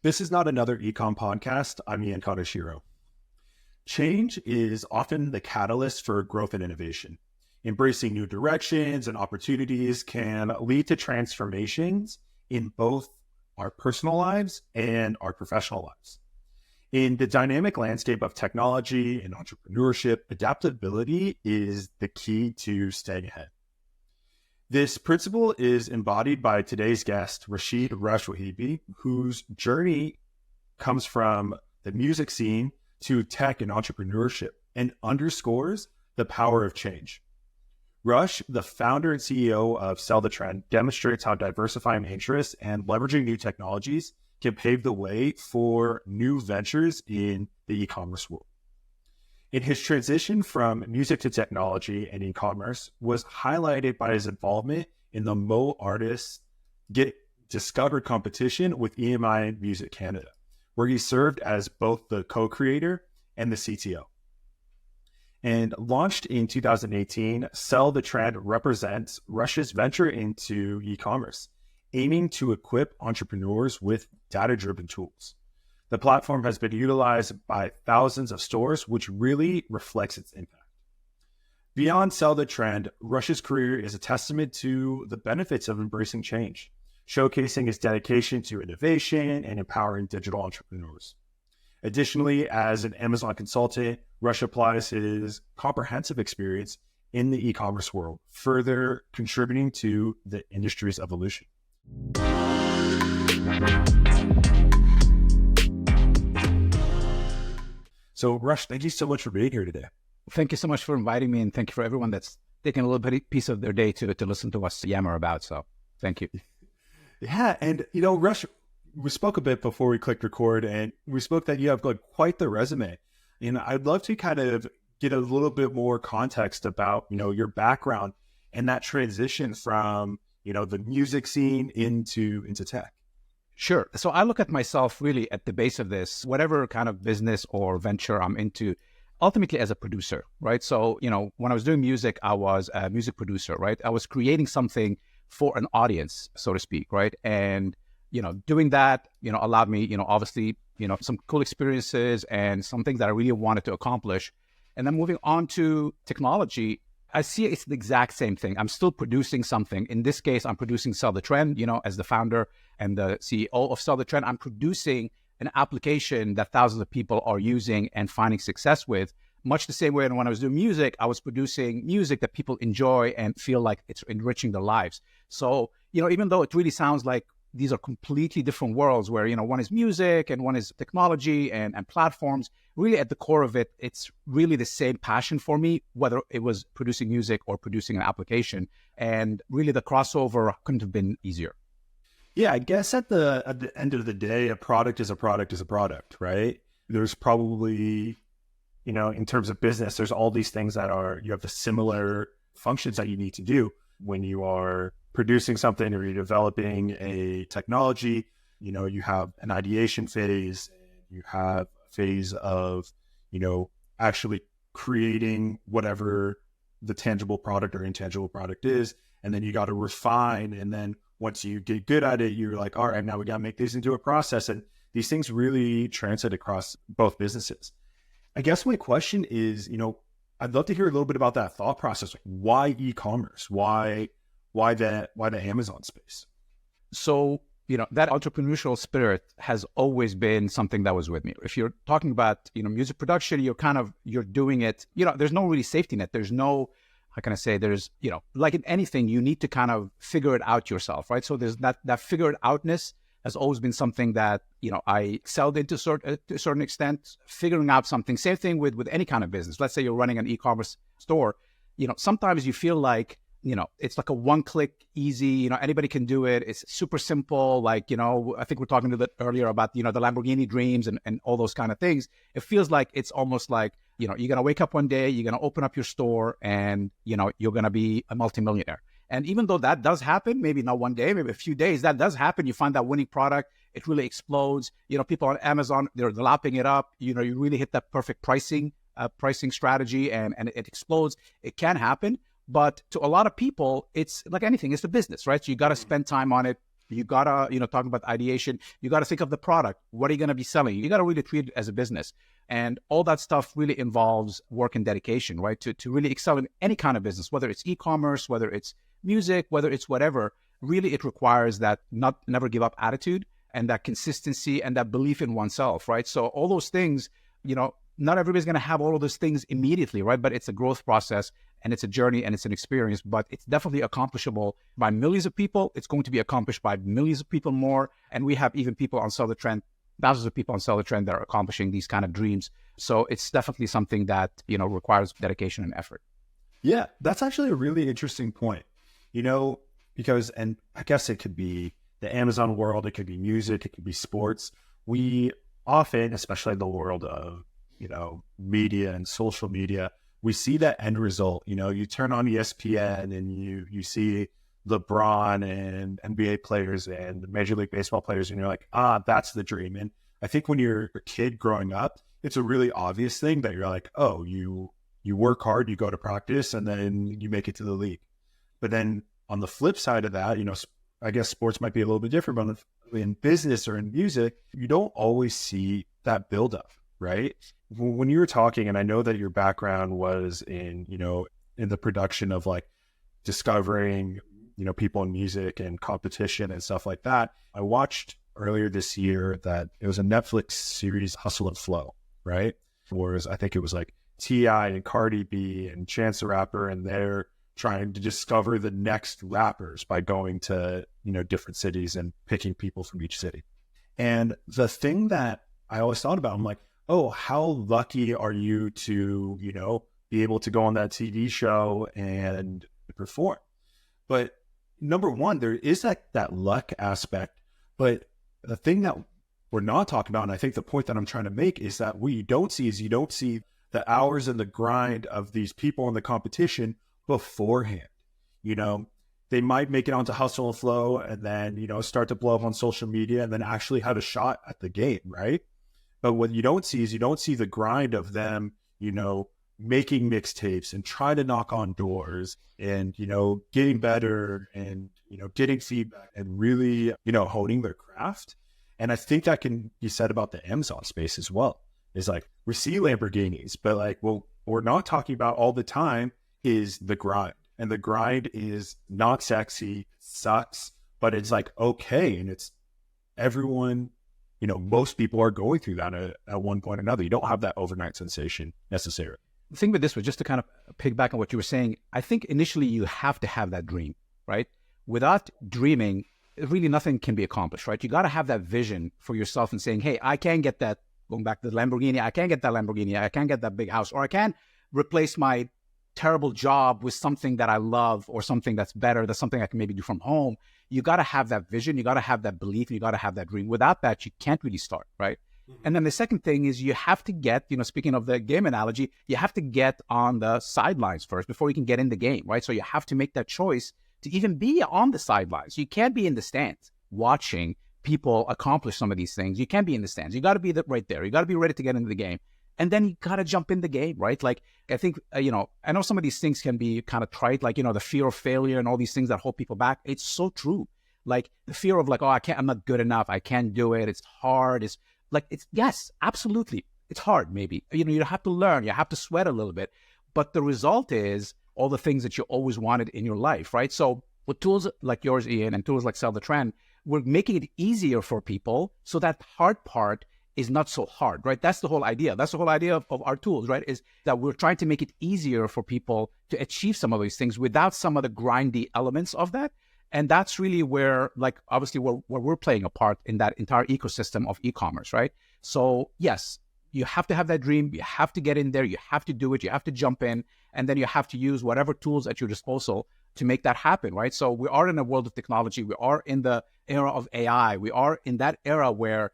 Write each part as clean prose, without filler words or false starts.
This is not another eComm podcast. I'm Ian Kaneshiro. Change is often the catalyst for growth and innovation. Embracing new directions and opportunities can lead to transformations in both our personal lives and our professional lives. In the dynamic landscape of technology and entrepreneurship, adaptability is the key to staying ahead. This principle is embodied by today's guest, Rachid Wehbi, whose journey comes from the music scene to tech and entrepreneurship and underscores the power of change. Rush, the founder and CEO of Sell the Trend, demonstrates how diversifying interests and leveraging new technologies can pave the way for new ventures in the e-commerce world. In his transition from music to technology and e-commerce was highlighted by his involvement in the Mo Artists Get Discovered competition with EMI Music Canada, where he served as both the co-creator and the CTO. And launched in 2018, Sell the Trend represents Rush's venture into e-commerce, aiming to equip entrepreneurs with data-driven tools. The platform has been utilized by thousands of stores, which really reflects its impact. Beyond Sell the Trend, Rush's career is a testament to the benefits of embracing change, showcasing his dedication to innovation and empowering digital entrepreneurs. Additionally, as an Amazon consultant, Rush applies his comprehensive experience in the e-commerce world, further contributing to the industry's evolution. So, Rush, thank you so much for being here today. Thank you so much for inviting me, and thank you for everyone that's taking a little piece of their day to listen to us yammer about. So, thank you. Yeah, and Rush, we spoke a bit before we clicked record, and we spoke that you have quite the resume. And I'd love to kind of get a little bit more context about your background and that transition from the music scene into tech. Sure. So I look at myself really at the base of this, whatever kind of business or venture I'm into, ultimately as a producer, right? So, when I was doing music, I was a music producer, right? I was creating something for an audience, so to speak, right? And, doing that, allowed me, obviously, some cool experiences and some things that I really wanted to accomplish. And then moving on to technology, I see it's the exact same thing. I'm still producing something. In this case, I'm producing Sell the Trend, as the founder and the CEO of Sell the Trend. I'm producing an application that thousands of people are using and finding success with, much the same way when I was doing music, I was producing music that people enjoy and feel like it's enriching their lives. So, even though it really sounds like these are completely different worlds where, one is music and one is technology and platforms, really at the core of it, it's really the same passion for me, whether it was producing music or producing an application. And really the crossover couldn't have been easier. Yeah, I guess at the end of the day, a product is a product is a product, right? There's probably, in terms of business, there's all these things that you have the similar functions that you need to do when you are producing something or you're developing a technology. You have an ideation phase, you have a phase of, actually creating whatever the tangible product or intangible product is. And then you got to refine. And then once you get good at it, you're like, all right, now we got to make these into a process. And these things really translate across both businesses. I guess my question is, I'd love to hear a little bit about that thought process. Why e-commerce? Why the Amazon space? So, that entrepreneurial spirit has always been something that was with me. If you're talking about, music production, you're doing it, there's no really safety net. There's no, how can I say, there's, like in anything, you need to kind of figure it out yourself, right? So there's that figure it outness has always been something that, I excelled into to a certain extent, figuring out something. Same thing with any kind of business. Let's say you're running an e-commerce store, sometimes you feel like, it's like a one-click easy, anybody can do it. It's super simple. Like, I think we're talking a bit earlier about, the Lamborghini dreams and all those kind of things. It feels like it's almost like, you're going to wake up one day, you're going to open up your store and, you're going to be a multimillionaire. And even though that does happen, maybe not one day, maybe a few days, that does happen. You find that winning product, it really explodes. People on Amazon, they're lapping it up. You really hit that perfect pricing strategy and it explodes. It can happen. But to a lot of people, it's like anything, it's a business, right? So you got to spend time on it. You got to, talking about ideation, you got to think of the product. What are you going to be selling? You got to really treat it as a business. And all that stuff really involves work and dedication, right? To really excel in any kind of business, whether it's e-commerce, whether it's music, whether it's whatever, really it requires that never give up attitude and that consistency and that belief in oneself, right? So all those things, not everybody's going to have all of those things immediately, right? But it's a growth process and it's a journey and it's an experience, but it's definitely accomplishable by millions of people. It's going to be accomplished by millions of people more. And we have even people on Sell the Trend, thousands of people on Sell the Trend that are accomplishing these kind of dreams. So it's definitely something that, requires dedication and effort. Yeah, that's actually a really interesting point, because, and I guess it could be the Amazon world, it could be music, it could be sports. We often, especially in the world of, media and social media, we see that end result. You turn on ESPN and you see LeBron and NBA players and Major League Baseball players, and you're like, that's the dream. And I think when you're a kid growing up, it's a really obvious thing that you're like, oh, you work hard, you go to practice, and then you make it to the league. But then on the flip side of that, I guess sports might be a little bit different, but in business or in music, you don't always see that buildup, right? When you were talking, and I know that your background was in the production of like discovering, people in music and competition and stuff like that. I watched earlier this year that it was a Netflix series, Hustle and Flow, right? Whereas I think it was like T.I. and Cardi B and Chance the Rapper, and they're trying to discover the next rappers by going to, different cities and picking people from each city. And the thing that I always thought about, I'm like, oh, how lucky are you to, be able to go on that TV show and perform? But number one, there is that luck aspect. But the thing that we're not talking about, and I think the point that I'm trying to make, is that what you don't see is you don't see the hours and the grind of these people in the competition beforehand. They might make it onto Hustle and Flow and then, start to blow up on social media and then actually have a shot at the game, right? But what you don't see is you don't see the grind of them, making mixtapes and trying to knock on doors and, getting better and, getting feedback and really, honing their craft. And I think that can be said about the Amazon space as well. It's like, we see Lamborghinis, but what we're not talking about all the time is the grind. And the grind is not sexy, sucks, but it's like, okay. And it's everyone, most people are going through that at one point or another. You don't have that overnight sensation necessarily. The thing with this was, just to kind of piggyback on what you were saying, I think initially you have to have that dream, right? Without dreaming, really nothing can be accomplished, right? You got to have that vision for yourself and saying, hey, I can get that, going back to the Lamborghini, I can get that Lamborghini, I can get that big house, or I can replace my terrible job with something that I love or something that's better, that's something I can maybe do from home. You got to have that vision, you got to have that belief, and you got to have that dream. Without that, you can't really start, right? Mm-hmm. And then the second thing is you have to get, speaking of the game analogy, you have to get on the sidelines first before you can get in the game, right? So you have to make that choice to even be on the sidelines. You can't be in the stands watching people accomplish some of these things. You can't be in the stands. You got to be right there. You got to be ready to get into the game. And then you got to jump in the game, right? Like, I think, I know some of these things can be kind of trite, like, the fear of failure and all these things that hold people back. It's so true. Like the fear of like, oh, I'm not good enough. I can't do it. It's hard. Yes, absolutely. It's hard. Maybe, you have to learn, you have to sweat a little bit, but the result is all the things that you always wanted in your life, right? So with tools like yours, Ian, and tools like Sell the Trend, we're making it easier for people. So that hard part is not so hard, right? That's the whole idea. That's the whole idea of our tools, right? Is that we're trying to make it easier for people to achieve some of these things without some of the grindy elements of that. And that's really where, like, obviously where we're playing a part in that entire ecosystem of e-commerce, right? So yes, you have to have that dream. You have to get in there. You have to do it. You have to jump in. And then you have to use whatever tools at your disposal to make that happen, right? So we are in a world of technology. We are in the era of AI. We are in that era where,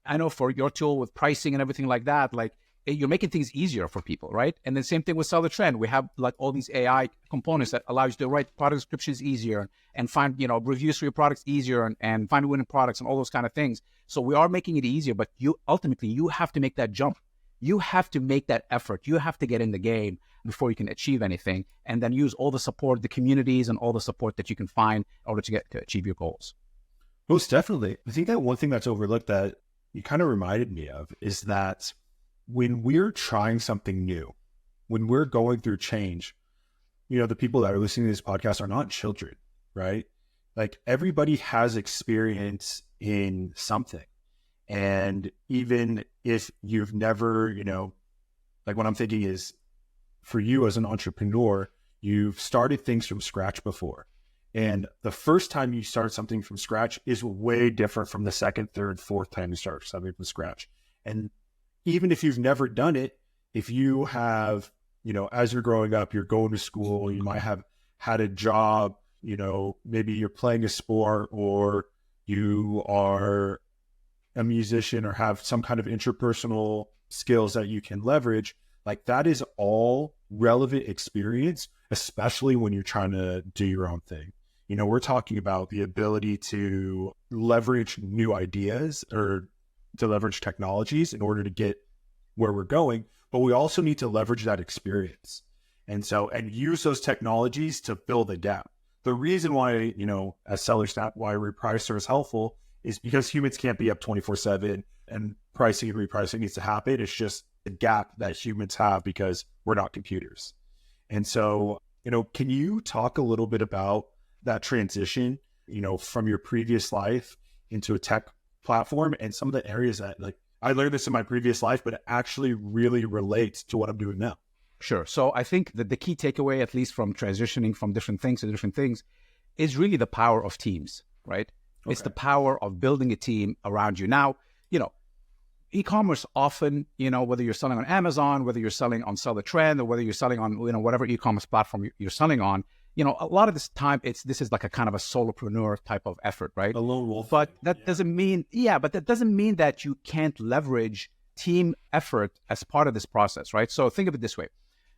I know for your tool with pricing and everything like that, like you're making things easier for people, right? And the same thing with Sell the Trend. We have like all these AI components that allow you to write product descriptions easier and find, reviews for your products easier and find winning products and all those kind of things. So we are making it easier, but ultimately you have to make that jump. you have to make that effort. You have to get in the game before you can achieve anything, and then use all the support, the communities and all the support that you can find in order to achieve your goals. Most definitely. I think that one thing that's overlooked that you kind of reminded me of is that when we're trying something new, when we're going through change, the people that are listening to this podcast are not children, right? Like everybody has experience in something. And even if you've never, like what I'm thinking is for you as an entrepreneur, you've started things from scratch before. And the first time you start something from scratch is way different from the second, third, fourth time you start something from scratch. And even if you've never done it, if you have, as you're growing up, you're going to school, you might have had a job, maybe you're playing a sport, or you are a musician or have some kind of interpersonal skills that you can leverage. Like that is all relevant experience, especially when you're trying to do your own thing. We're talking about the ability to leverage new ideas or to leverage technologies in order to get where we're going, but we also need to leverage that experience. And use those technologies to fill the gap. The reason why, as sellers, why repricer is helpful is because humans can't be up 24/7 and pricing and repricing needs to happen. It's just a gap that humans have because we're not computers. And so, can you talk a little bit about that transition, from your previous life into a tech platform and some of the areas that like I learned this in my previous life, but it actually really relates to what I'm doing now? Sure. So I think that the key takeaway, at least from transitioning from different things to different things, is really the power of teams, right? Okay. It's the power of building a team around you. Now, e-commerce often, whether you're selling on Amazon, whether you're selling on Sell the Trend, or whether you're selling on, whatever e-commerce platform you're selling on, a lot of this time, this is like a kind of a solopreneur type of effort, right? A lone wolf. But that doesn't mean that you can't leverage team effort as part of this process, right? So think of it this way.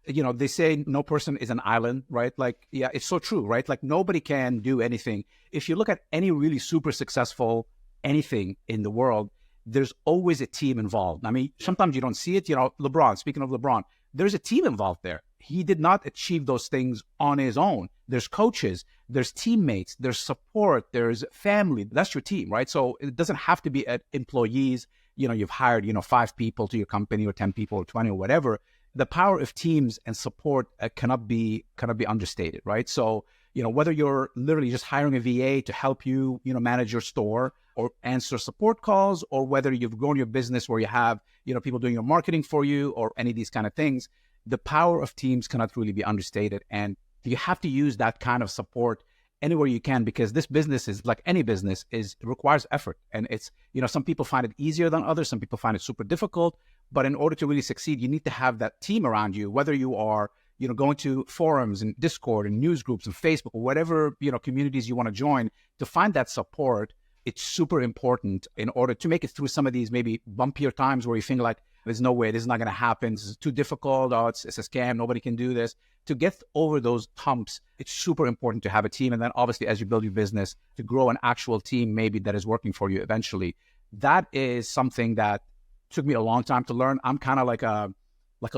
They say no person is an island, right? Like, yeah, it's so true, right? Like nobody can do anything. If you look at any really super successful anything in the world, there's always a team involved. I mean, sometimes you don't see it. LeBron, speaking of LeBron, there's a team involved there. He did not achieve those things on his own. There's coaches, there's teammates, there's support, there's family. That's your team, right? So it doesn't have to be employees. You've hired, 5 people to your company or 10 people or 20 or whatever. The power of teams and support cannot be understated, right? So, whether you're literally just hiring a VA to help you, manage your store or answer support calls, or whether you've grown your business where you have, people doing your marketing for you or any of these kind of things, the power of teams cannot really be understated. And you have to use that kind of support anywhere you can, because this business is like any business, it requires effort. And it's, some people find it easier than others. Some people find it super difficult. But in order to really succeed, you need to have that team around you, whether you are, going to forums and Discord and news groups and Facebook or whatever, communities you want to join to find that support. It's super important in order to make it through some of these maybe bumpier times where you think like, there's no way, this is not going to happen. This is too difficult. Oh, it's a scam. Nobody can do this. To get over those humps, it's super important to have a team. And then obviously, as you build your business, to grow an actual team maybe that is working for you eventually. That is something that took me a long time to learn. I'm kind of like a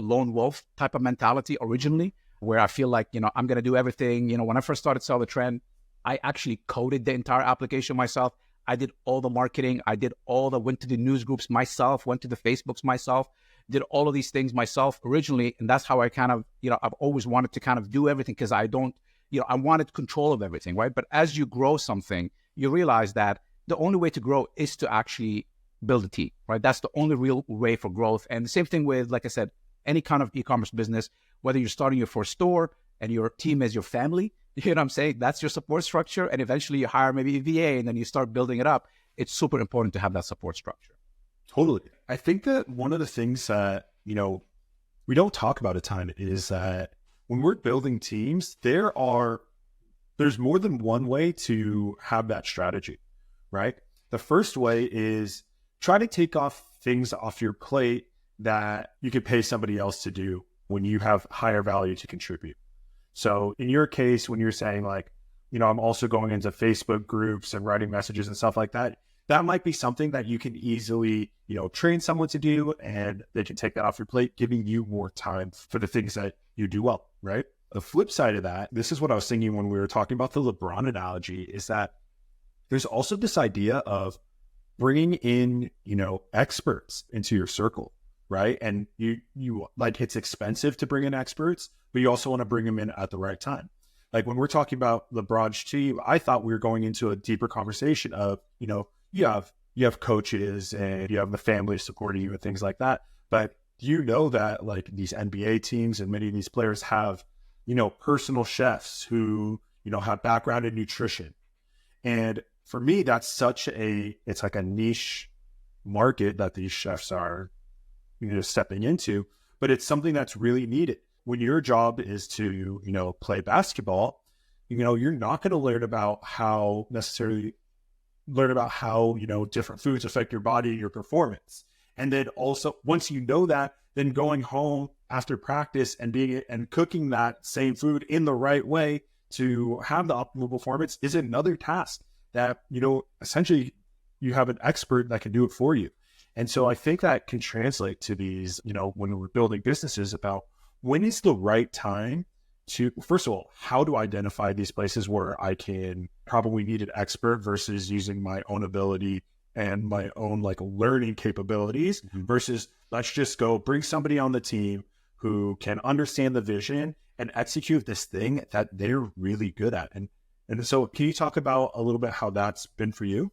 lone wolf type of mentality originally, where I feel like, I'm going to do everything. When I first started Sell the Trend, I actually coded the entire application myself. I did all the marketing. Went to the news groups myself, went to the Facebooks myself, did all of these things myself originally. And that's how I kind of, I've always wanted to kind of do everything, because I wanted control of everything, right? But as you grow something, you realize that the only way to grow is to actually build a team, right? That's the only real way for growth. And the same thing with, like I said, any kind of e-commerce business, whether you're starting your first store and your team is your family, you know what I'm saying? That's your support structure. And eventually you hire maybe a VA and then you start building it up. It's super important to have that support structure. Totally. I think that one of the things that, we don't talk about a ton is that when we're building teams, there's more than one way to have that strategy, right? The first way is try to take things off your plate that you could pay somebody else to do when you have higher value to contribute. So in your case, when you're saying like, I'm also going into Facebook groups and writing messages and stuff like that, that might be something that you can easily, train someone to do, and they can take that off your plate, giving you more time for the things that you do well, right? The flip side of that, this is what I was thinking when we were talking about the LeBron analogy, is that there's also this idea of bringing in, experts into your circle, right? And you like, it's expensive to bring in experts, but you also want to bring them in at the right time. Like when we're talking about LeBron's team, I thought we were going into a deeper conversation of, you have coaches and you have the family supporting you and things like that. But that like these NBA teams and many of these players have, personal chefs who, have background in nutrition. And for me, that's it's like a niche market that these chefs are, stepping into, but it's something that's really needed. When your job is to, play basketball, you're not going to learn about how, different foods affect your body, your performance. And then also, once you know that, then going home after practice and cooking that same food in the right way to have the optimal performance is another task that, essentially you have an expert that can do it for you. And so I think that can translate to these, when we're building businesses, about when is the right time to, first of all, how to identify these places where I can probably need an expert versus using my own ability and my own learning capabilities, versus let's just go bring somebody on the team who can understand the vision and execute this thing that they're really good at. And so can you talk about a little bit how that's been for you?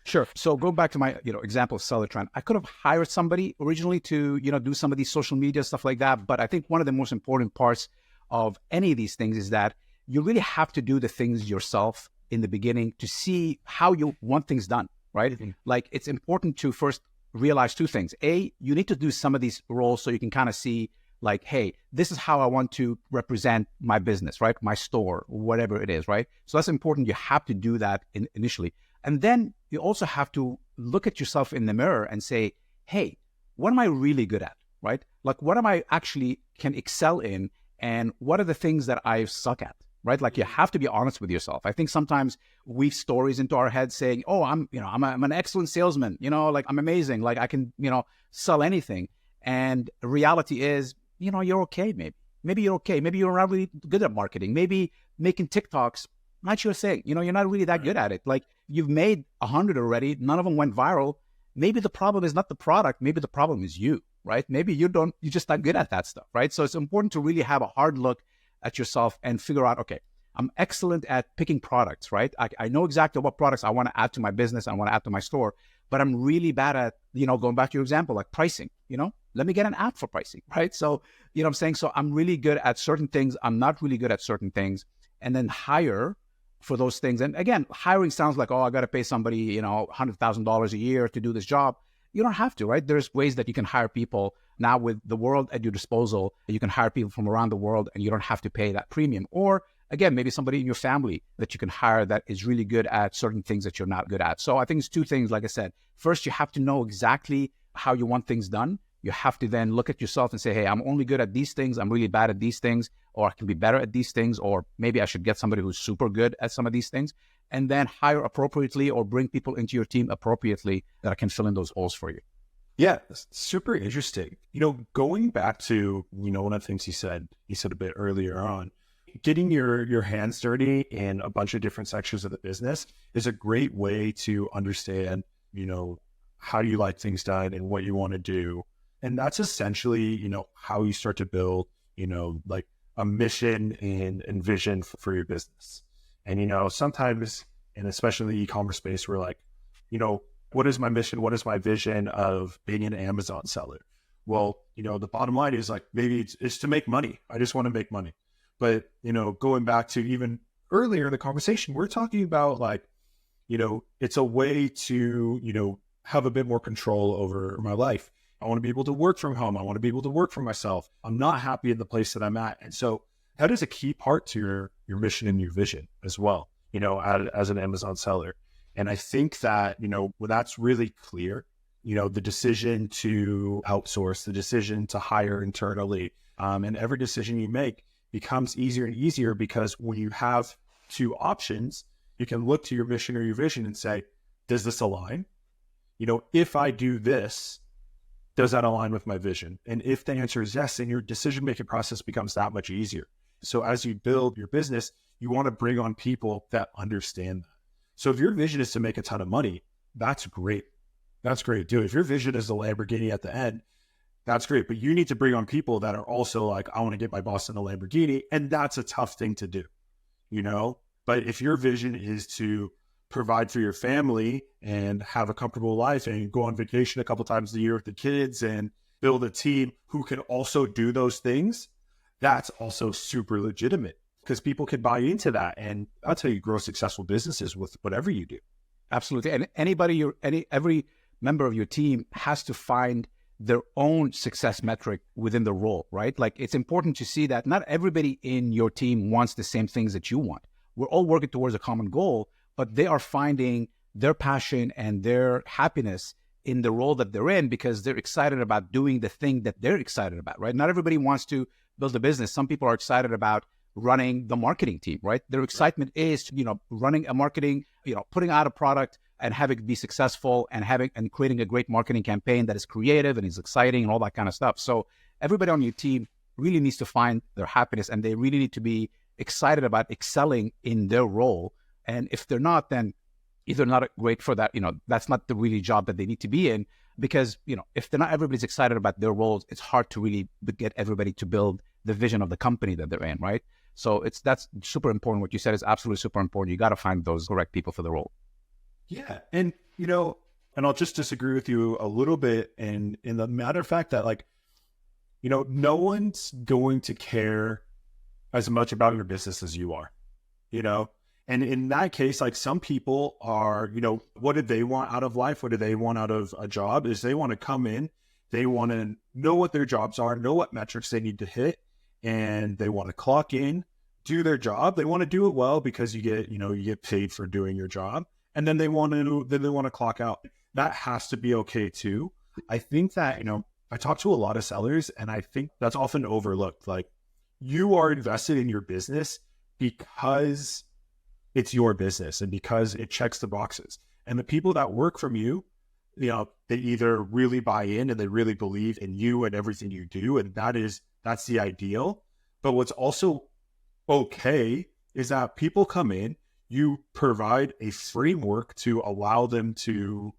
Sure. So go back to my, example of Seller Trend. I could have hired somebody originally to, do some of these social media stuff like that. But I think one of the most important parts of any of these things is that you really have to do the things yourself in the beginning to see how you want things done, right? Mm-hmm. Like it's important to first realize two things. A, you need to do some of these roles so you can kind of see like, hey, this is how I want to represent my business, right? My store, whatever it is, right? So that's important. You have to do that initially. And then you also have to look at yourself in the mirror and say, hey, what am I really good at, right? Like, what am I actually can excel in? And what are the things that I suck at, right? Like, you have to be honest with yourself. I think sometimes we weave stories into our head saying, oh, I'm an excellent salesman, like I'm amazing. Like I can, sell anything. And reality is, you're okay. Maybe you're okay. Maybe you're not really good at marketing. Maybe making TikToks, not your thing. You're not really that good at it. Like you've made 100 already. None of them went viral. Maybe the problem is not the product. Maybe the problem is you, right? Maybe you're just not good at that stuff, right? So it's important to really have a hard look at yourself and figure out, okay, I'm excellent at picking products, right? I know exactly what products I want to add to my business. I want to add to my store, but I'm really bad at, going back to your example, like pricing, let me get an app for pricing, right? So, what I'm saying? So I'm really good at certain things. I'm not really good at certain things, and then hire for those things. And again, hiring sounds like, oh, I got to pay somebody, $100,000 a year to do this job. You don't have to, right? There's ways that you can hire people now with the world at your disposal. You can hire people from around the world and you don't have to pay that premium. Or again, maybe somebody in your family that you can hire that is really good at certain things that you're not good at. So I think it's two things, like I said. First, you have to know exactly how you want things done. You have to then look at yourself and say, hey, I'm only good at these things. I'm really bad at these things, or I can be better at these things, or maybe I should get somebody who's super good at some of these things, and then hire appropriately or bring people into your team appropriately that can fill in those holes for you. Yeah, super interesting. Going back to, one of the things you said a bit earlier on, getting your hands dirty in a bunch of different sections of the business is a great way to understand, how you like things done and what you want to do. And that's essentially, how you start to build, like a mission and vision for your business. And, sometimes, and especially in the e-commerce space, we're like, what is my mission? What is my vision of being an Amazon seller? Well, the bottom line is like, maybe it's to make money. I just want to make money. But, going back to even earlier in the conversation, we're talking about like, it's a way to, have a bit more control over my life. I want to be able to work from home. I want to be able to work for myself. I'm not happy in the place that I'm at. And so that is a key part to your mission and your vision as well, as an Amazon seller. And I think that, when that's really clear, the decision to outsource, the decision to hire internally, and every decision you make becomes easier and easier, because when you have two options, you can look to your mission or your vision and say, does this align? If I do this, does that align with my vision? And if the answer is yes, then your decision-making process becomes that much easier. So as you build your business, you want to bring on people that understand that. So if your vision is to make a ton of money, that's great. That's great. Dude, if your vision is the Lamborghini at the end, that's great. But you need to bring on people that are also like, I want to get my boss in a Lamborghini. And that's a tough thing to do, But if your vision is to provide for your family and have a comfortable life and go on vacation a couple times a year with the kids and build a team who can also do those things, that's also super legitimate because people can buy into that. And that's how you grow successful businesses with whatever you do. Absolutely. And every member of your team has to find their own success metric within the role, right? Like it's important to see that not everybody in your team wants the same things that you want. We're all working towards a common goal, but they are finding their passion and their happiness in the role that they're in because they're excited about doing the thing that they're excited about, right? Not everybody wants to build a business. Some people are excited about running the marketing team, right? Their excitement is, running a marketing, putting out a product and having it be successful and creating a great marketing campaign that is creative and is exciting and all that kind of stuff. So everybody on your team really needs to find their happiness and they really need to be excited about excelling in their role. And if they're not, then either not great for that, that's not the really job that they need to be in because, if they're not everybody's excited about their roles, it's hard to really get everybody to build the vision of the company that they're in, right? So that's super important. What you said is absolutely super important. You got to find those correct people for the role. Yeah. And, and I'll just disagree with you a little bit in the matter of fact that no one's going to care as much about your business as you are, and in that case, like some people are, what do they want out of life? What do they want out of a job is they want to come in, they want to know what their jobs are, know what metrics they need to hit, and they want to clock in, do their job. They want to do it well because you get paid for doing your job. And then they want to clock out. That has to be okay too. I think that, I talk to a lot of sellers and I think that's often overlooked. Like you are invested in your business because it's your business and because it checks the boxes. And the people that work from you, they either really buy in and they really believe in you and everything you do. And that's the ideal. But what's also okay is that people come in, you provide a framework to allow them to,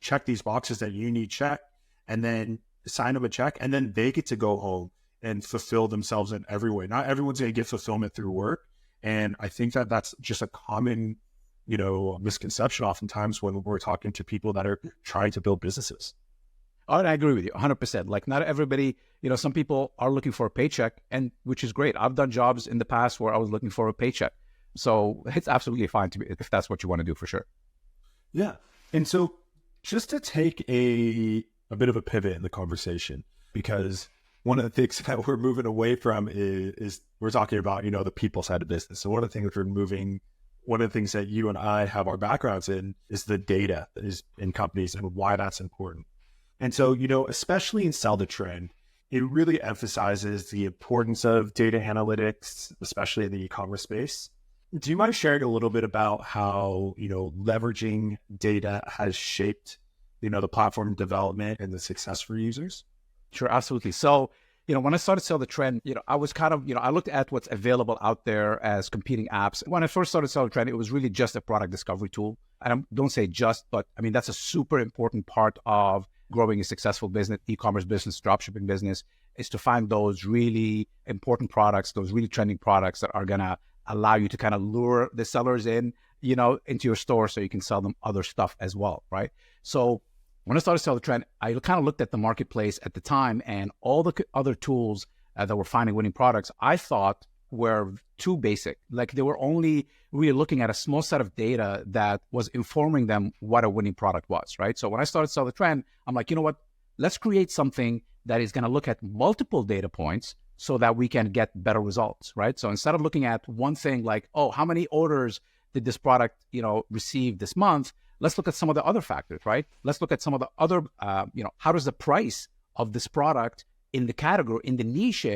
check these boxes that you need checked and then sign them a check. And then they get to go home and fulfill themselves in every way. Not everyone's going to get fulfillment through work. And I think that that's just a common, misconception oftentimes when we're talking to people that are trying to build businesses. Oh, and I agree with you 100%. Like not everybody, some people are looking for a paycheck and which is great. I've done jobs in the past where I was looking for a paycheck. So it's absolutely fine to be, if that's what you want to do for sure. Yeah. And so just to take a bit of a pivot in the conversation, because one of the things that we're moving away from is we're talking about, the people side of business. So one of the things that you and I have our backgrounds in is the data that is in companies and why that's important. And so, especially in Sell the Trend, it really emphasizes the importance of data analytics, especially in the e-commerce space. Do you mind sharing a little bit about how, leveraging data has shaped, the platform development and the success for users? Sure, absolutely. So, when I started Sell the Trend, I was kind of, I looked at what's available out there as competing apps. When I first started Sell the Trend, it was really just a product discovery tool. And I don't say just, but I mean, that's a super important part of growing a successful business, e-commerce business, dropshipping business, is to find those really important products, those really trending products that are going to allow you to kind of lure the sellers in, into your store so you can sell them other stuff as well, right? So when I started Sell the Trend, I kind of looked at the marketplace at the time and all the other tools that were finding winning products, I thought were too basic. Like they were only really looking at a small set of data that was informing them what a winning product was, right? So when I started Sell the Trend, I'm like, you know what? Let's create something that is going to look at multiple data points so that we can get better results, right? So instead of looking at one thing like, oh, how many orders did this product, receive this month? Let's look at some of the other factors, right? Let's look at some of the other, how does the price of this product in the category, in the niche,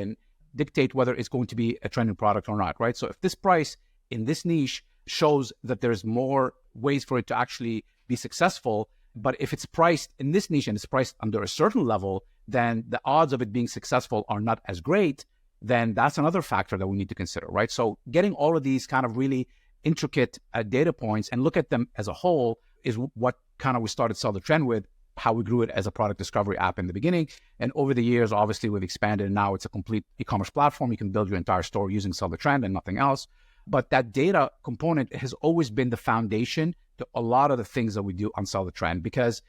dictate whether it's going to be a trending product or not, right? So if this price in this niche shows that there's more ways for it to actually be successful. But if it's priced in this niche and it's priced under a certain level, then the odds of it being successful are not as great. Then that's another factor that we need to consider, right? So getting all of these kind of really intricate data points and look at them as a whole is what kind of we started Sell the Trend with, how we grew it as a product discovery app in the beginning. And over the years, obviously, we've expanded, and now it's a complete e-commerce platform. You can build your entire store using Sell the Trend and nothing else. But that data component has always been the foundation to a lot of the things that we do on Sell the Trend, because,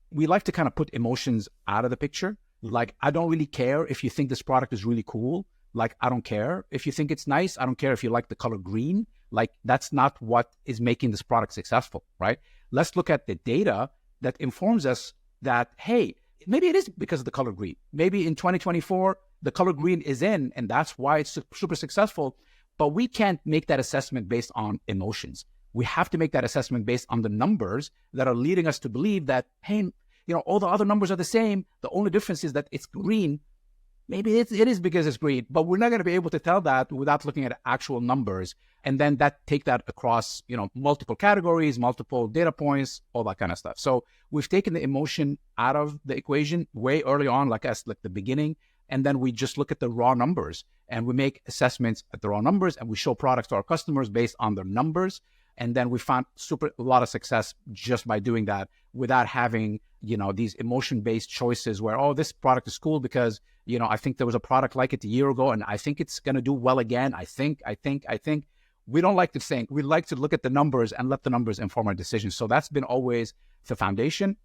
we like to kind of put emotions out of the picture. Like, I don't really care if you think this product is really cool. Like, I don't care if you think it's nice. I don't care if you like the color green. Like, that's not what is making this product successful, right? Let's look at the data that informs us that, hey, maybe it is because of the color green. Maybe in 2024, the color green is in, and that's why it's super successful. But we can't make that assessment based on emotions. We have to make that assessment based on the numbers that are leading us to believe that, hey, all the other numbers are the same. The only difference is that it's green. Maybe it is because it's green, but we're not going to be able to tell that without looking at actual numbers. And then take that across, multiple categories, multiple data points, all that kind of stuff. So we've taken the emotion out of the equation way early on, like the beginning. And then we just look at the raw numbers, and we make assessments at the raw numbers, and we show products to our customers based on their numbers. And then we found a lot of success just by doing that without having, these emotion-based choices where, oh, this product is cool because, I think there was a product like it a year ago and I think it's going to do well again. I think. We don't like to think. We like to look at the numbers and let the numbers inform our decisions. So that's been always the foundation.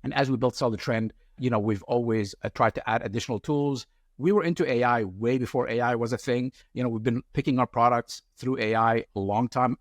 And as we built Sell the Trend, we've always tried to add additional tools. We were into AI way before AI was a thing. We've been picking our products through AI a long time,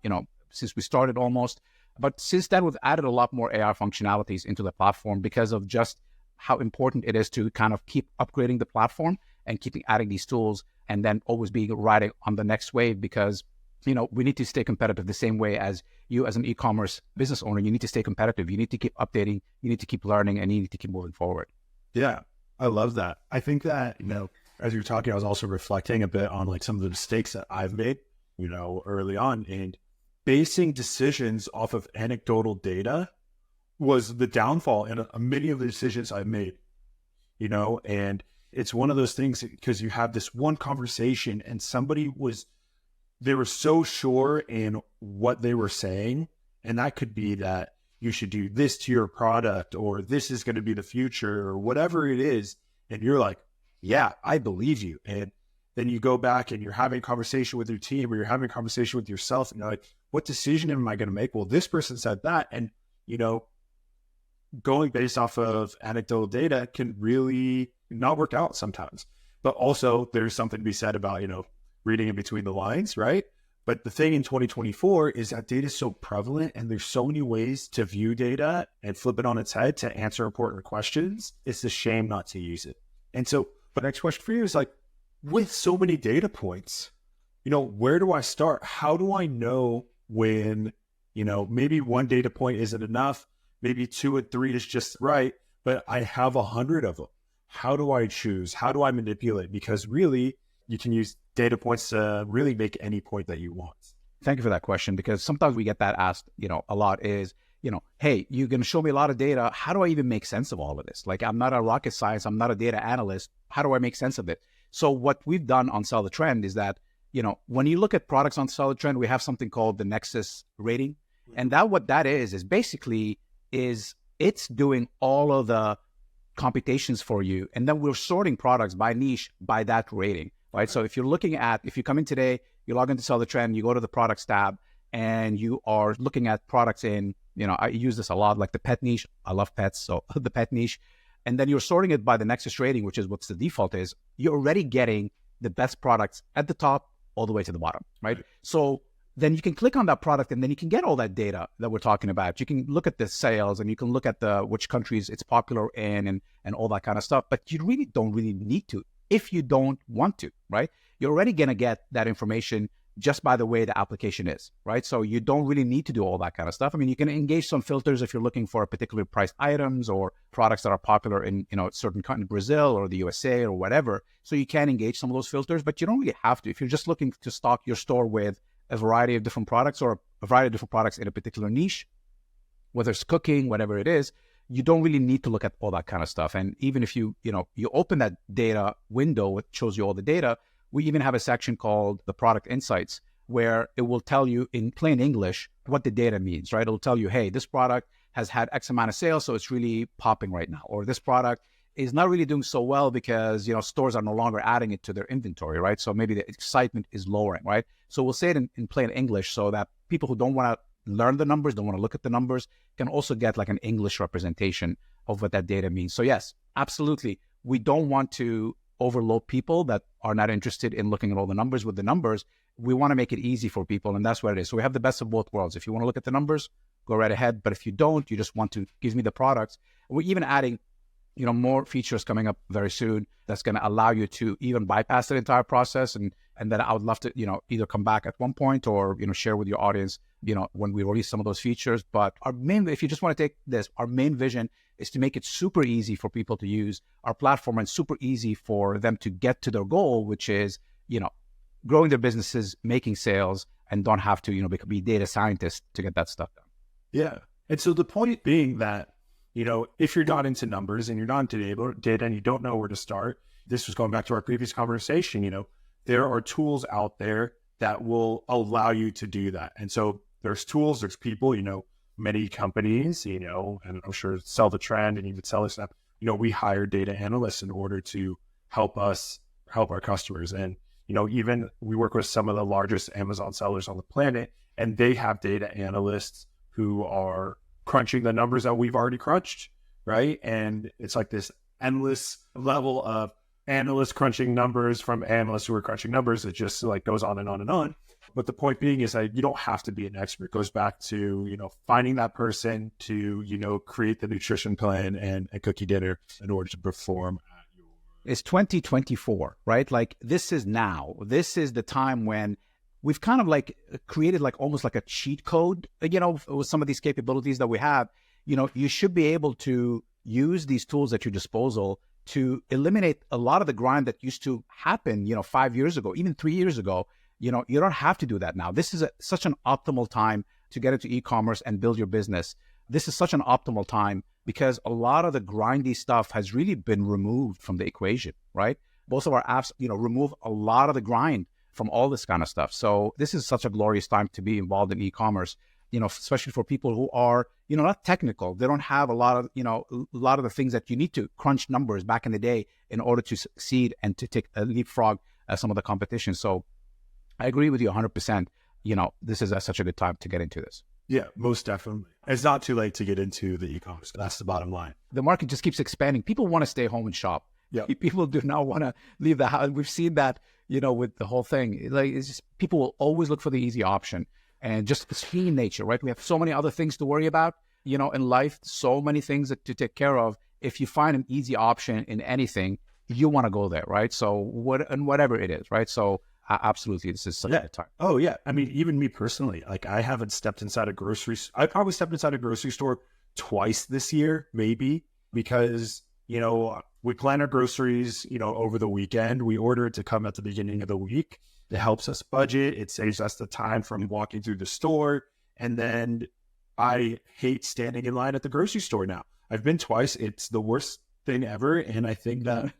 since we started almost. But since then, we've added a lot more AI functionalities into the platform because of just how important it is to kind of keep upgrading the platform and keeping adding these tools, and then always being riding on the next wave, because we need to stay competitive the same way as you as an e-commerce business owner. You need to stay competitive. You need to keep updating. You need to keep learning, and you need to keep moving forward. Yeah, I love that. I think that, as you're talking, I was also reflecting a bit on like some of the mistakes that I've made, early on, and basing decisions off of anecdotal data was the downfall in many of the decisions I've made, and it's one of those things because you have this one conversation and they were so sure in what they were saying. And that could be that you should do this to your product, or this is going to be the future, or whatever it is. And you're like, yeah, I believe you. And then you go back and you're having a conversation with your team, or you're having a conversation with yourself, and you're like, what decision am I going to make? Well, this person said that. And, going based off of anecdotal data can really not work out sometimes. But also there's something to be said about, reading in between the lines, right? But the thing in 2024 is that data is so prevalent, and there's so many ways to view data and flip it on its head to answer important questions. It's a shame not to use it. And so the next question for you is like, with so many data points, where do I start? How do I know when, maybe one data point isn't enough, maybe 2 and 3 is just right, but I have 100 of them. How do I choose? How do I manipulate? Because really, you can use data points to really make any point that you want. Thank you for that question, because sometimes we get that asked, a lot is, hey, you're going to show me a lot of data. How do I even make sense of all of this? Like, I'm not a rocket science. I'm not a data analyst. How do I make sense of it? So what we've done on Sell the Trend is that, when you look at products on Sell the Trend, we have something called the Nexus rating. And what that is basically it's doing all of the computations for you. And then we're sorting products by niche by that rating, right? So if you come in today, you log into Sell the Trend, you go to the products tab, and you are looking at products in, I use this a lot, like the pet niche. I love pets, so the pet niche. And then you're sorting it by the Nexus rating, which is what's the default is. You're already getting the best products at the top all the way to the bottom, right? So then you can click on that product, and then you can get all that data that we're talking about. You can look at the sales, and you can look at which countries it's popular in, and all that kind of stuff. But you really don't need to if you don't want to, right? You're already going to get that information just by the way the application is, right? So you don't really need to do all that kind of stuff. I mean, you can engage some filters if you're looking for particular priced items or products that are popular in, certain country, Brazil or the USA or whatever. So you can engage some of those filters, but you don't really have to. If you're just looking to stock your store with a variety of different products, or a variety of different products in a particular niche, whether it's cooking, whatever it is, you don't really need to look at all that kind of stuff. And even if you open that data window, which shows you all the data, we even have a section called the product insights, where it will tell you in plain English what the data means, right? It'll tell you, hey, this product has had X amount of sales, so it's really popping right now. Or this product is not really doing so well because, stores are no longer adding it to their inventory, right? So maybe the excitement is lowering, right? So we'll say it in plain English so that people who don't want to learn the numbers, don't want to look at the numbers, can also get like an English representation of what that data means. So yes, absolutely. We don't want to overload people that are not interested in looking at all the numbers with the numbers. We want to make it easy for people, and that's what it is. So we have the best of both worlds. If you want to look at the numbers, go right ahead. But if you don't, you just want to give me the products. We're even adding more features coming up very soon that's going to allow you to even bypass the entire process. And then I would love to, either come back at one point or, share with your audience, when we release some of those features. But if you just want to take this, our main vision is to make it super easy for people to use our platform and super easy for them to get to their goal, which is, growing their businesses, making sales, and don't have to, be data scientists to get that stuff done. Yeah. And so the point being that, if you're not into numbers and you're not into data and you don't know where to start, this was going back to our previous conversation, there are tools out there that will allow you to do that. And so there's tools, there's people, many companies, and I'm sure Sell the Trend and even Seller Snap, we hire data analysts in order to help us help our customers. And, even we work with some of the largest Amazon sellers on the planet, and they have data analysts who are crunching the numbers that we've already crunched, right? And it's like this endless level of analysts crunching numbers from analysts who are crunching numbers. It just like goes on and on and on. But the point being is that you don't have to be an expert. It goes back to, finding that person to, create the nutrition plan and a cookie dinner in order to perform at your... It's 2024, right? Like this is now. This is the time when we've kind of like created like almost like a cheat code, with some of these capabilities that we have. You should be able to use these tools at your disposal to eliminate a lot of the grind that used to happen, 5 years ago, even 3 years ago. You don't have to do that now. This is such an optimal time to get into e-commerce and build your business. This is such an optimal time because a lot of the grindy stuff has really been removed from the equation, right? Most of our apps, remove a lot of the grind from all this kind of stuff. So this is such a glorious time to be involved in e-commerce, especially for people who are, not technical. They don't have a lot of the things that you need to crunch numbers back in the day in order to succeed and to take a leapfrog some of the competition. So I agree with you 100%. This is such a good time to get into this. Yeah, most definitely. It's not too late to get into the e-commerce. That's the bottom line. The market just keeps expanding. People want to stay home and shop. Yeah. People do not want to leave the house. We've seen that, with the whole thing. Like, it's just, people will always look for the easy option. And just it's human nature, right? We have so many other things to worry about, in life, so many things to take care of. If you find an easy option in anything, you want to go there, right? So whatever it is, right? So absolutely, this is such a time. Oh yeah. I mean, even me personally, like I haven't stepped inside a grocery. I probably stepped inside a grocery store twice this year, maybe, because, we plan our groceries, over the weekend. We order it to come at the beginning of the week. It helps us budget. It saves us the time from walking through the store. And then I hate standing in line at the grocery store now. I've been twice. It's the worst thing ever. And I think that,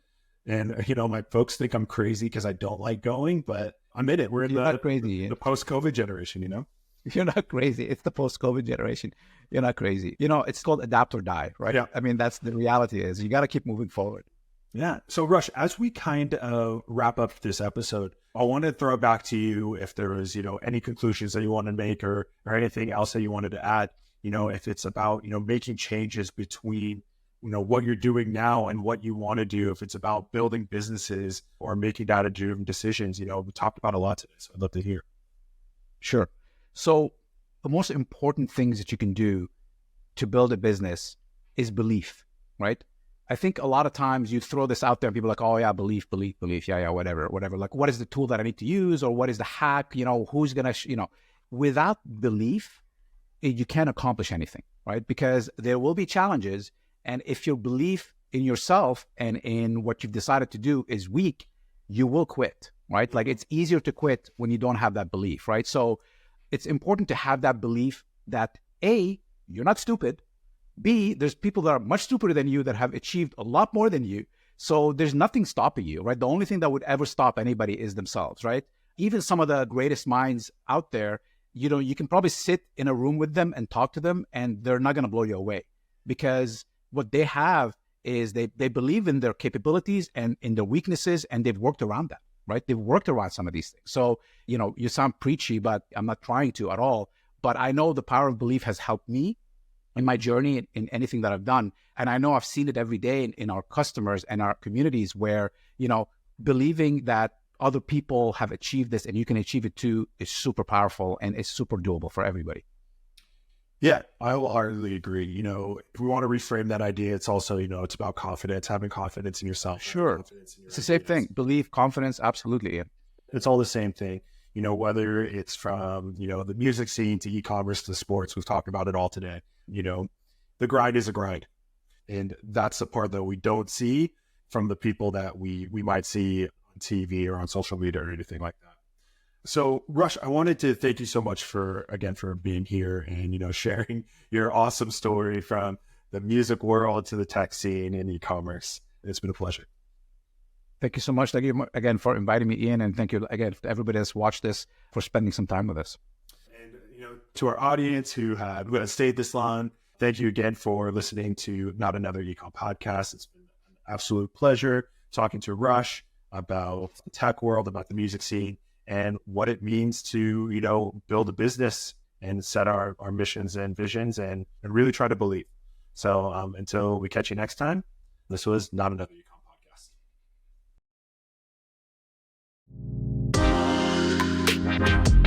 my folks think I'm crazy because I don't like going, but I'm in it. We're in the post-COVID generation, You're not crazy. It's the post-COVID generation. You're not crazy. It's called adapt or die, right? Yeah. I mean, that's the reality is you got to keep moving forward. Yeah. So Rush, as we kind of wrap up this episode, I want to throw it back to you if there was, any conclusions that you want to make or anything else that you wanted to add, if it's about, making changes between, what you're doing now and what you want to do, if it's about building businesses or making data-driven decisions, we talked about a lot today. So I'd love to hear. Sure. So the most important things that you can do to build a business is belief, right? I think a lot of times you throw this out there and people are like, oh yeah, belief. Yeah, whatever. Like, what is the tool that I need to use? Or what is the hack? Who's going to, without belief, you can't accomplish anything, right? Because there will be challenges. And if your belief in yourself and in what you've decided to do is weak, you will quit, right? Like it's easier to quit when you don't have that belief, right? So it's important to have that belief that A, you're not stupid. B, there's people that are much stupider than you that have achieved a lot more than you. So there's nothing stopping you, right? The only thing that would ever stop anybody is themselves, right? Even some of the greatest minds out there, you can probably sit in a room with them and talk to them, and they're not going to blow you away, because what they have is they believe in their capabilities and in their weaknesses, and they've worked around that, right? They've worked around some of these things. So, you sound preachy, but I'm not trying to at all. But I know the power of belief has helped me in my journey in anything that I've done. And I know I've seen it every day in our customers and our communities where, believing that other people have achieved this and you can achieve it too is super powerful and it's super doable for everybody. Yeah, I will hardly agree. If we want to reframe that idea, it's also, it's about confidence, having confidence in yourself. Sure. It's the same thing. Belief, confidence, absolutely. Yeah. It's all the same thing. Whether it's from, the music scene to e-commerce to sports, we've talked about it all today. The grind is a grind. And that's the part that we don't see from the people that we might see on TV or on social media or anything like that. So Rush, I wanted to thank you so much for being here and, sharing your awesome story from the music world to the tech scene and e-commerce. It's been a pleasure. Thank you so much. Thank you again for inviting me, Ian. And thank you again to everybody that's watched this for spending some time with us. And, to our audience who have stayed this long, thank you again for listening to Not Another eComm podcast. It's been an absolute pleasure talking to Rush about the tech world, about the music scene, and what it means to, build a business and set our missions and visions and really try to believe. So until we catch you next time, this was Not Another eComm podcast.